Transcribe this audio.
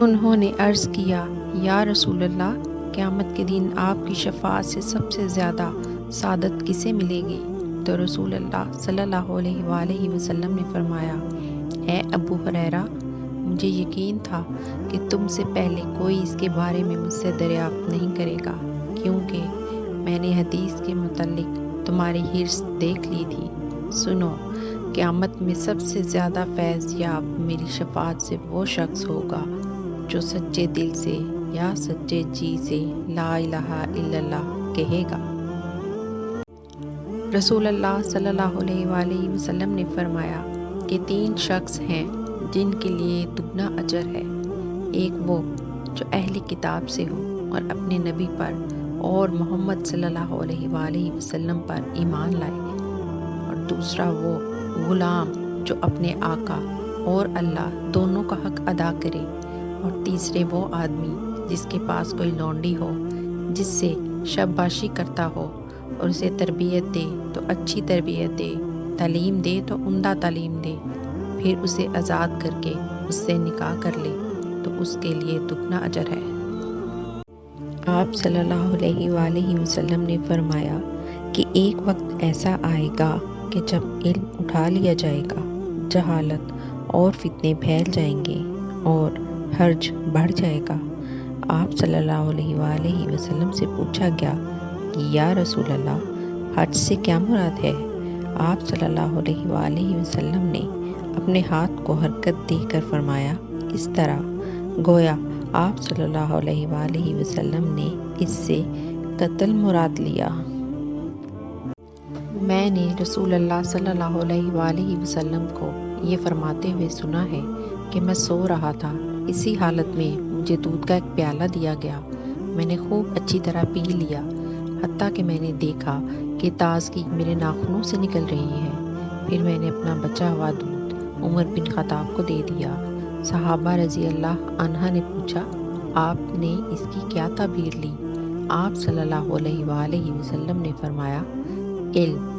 انہوں نے عرض کیا یا رسول اللہ، قیامت کے دن آپ کی شفاعت سے سب سے زیادہ سعادت کسے ملے گی؟ تو رسول اللہ صلی اللہ علیہ وآلہ وسلم نے فرمایا، اے ابو ہریرہ، مجھے یقین تھا کہ تم سے پہلے کوئی اس کے بارے میں مجھ سے دریافت نہیں کرے گا، کیونکہ میں نے حدیث کے متعلق تمہاری حرص دیکھ لی تھی۔ سنو، قیامت میں سب سے زیادہ فیض یاب میری شفاعت سے وہ شخص ہوگا جو سچے دل سے یا سچے جی سے لا الہ الا اللہ کہے گا۔ رسول اللہ صلی اللہ علیہ وآلہ وسلم نے فرمایا کہ 3 شخص ہیں جن کے لیے دگنا اجر ہے۔ ایک وہ جو اہل کتاب سے ہو اور اپنے نبی پر اور محمد صلی اللہ علیہ وآلہ وسلم پر ایمان لائے، اور دوسرا وہ غلام جو اپنے آقا اور اللہ دونوں کا حق ادا کرے، اور تیسرے وہ آدمی جس کے پاس کوئی لونڈی ہو، جس سے شاباشی کرتا ہو اور اسے تربیت دے تو اچھی تربیت دے، تعلیم دے تو عمدہ تعلیم دے، پھر اسے آزاد کر کے اس سے نکاح کر لے تو اس کے لیے دگنا اجر ہے۔ آپ صلی اللہ علیہ وآلہ وسلم نے فرمایا کہ ایک وقت ایسا آئے گا کہ جب علم اٹھا لیا جائے گا، جہالت اور فتنے پھیل جائیں گے اور حرج بڑھ جائے گا۔ آپ صلی اللہ علیہ وآلہ وسلم سے پوچھا گیا کہ یا رسول اللہ، حج سے کیا مراد ہے؟ آپ صلی اللہ علیہ وآلہ وسلم نے اپنے ہاتھ کو حرکت دے کر فرمایا، اس طرح، گویا آپ صلی اللہ علیہ وآلہ وسلم نے اس سے قتل مراد لیا۔ میں نے رسول اللہ صلی اللہ علیہ وآلہ وسلم کو یہ فرماتے ہوئے سنا ہے کہ میں سو رہا تھا، اسی حالت میں مجھے دودھ کا ایک پیالہ دیا گیا، میں نے خوب اچھی طرح پی لیا، حتیٰ کہ میں نے دیکھا کہ تازگی میرے ناخنوں سے نکل رہی ہے۔ پھر میں نے اپنا بچا ہوا دودھ عمر بن خطاب کو دے دیا۔ صحابہ رضی اللہ عنہ نے پوچھا، آپ نے اس کی کیا تعبیر لی؟ آپ صلی اللہ علیہ وآلہ وسلم نے فرمایا، علم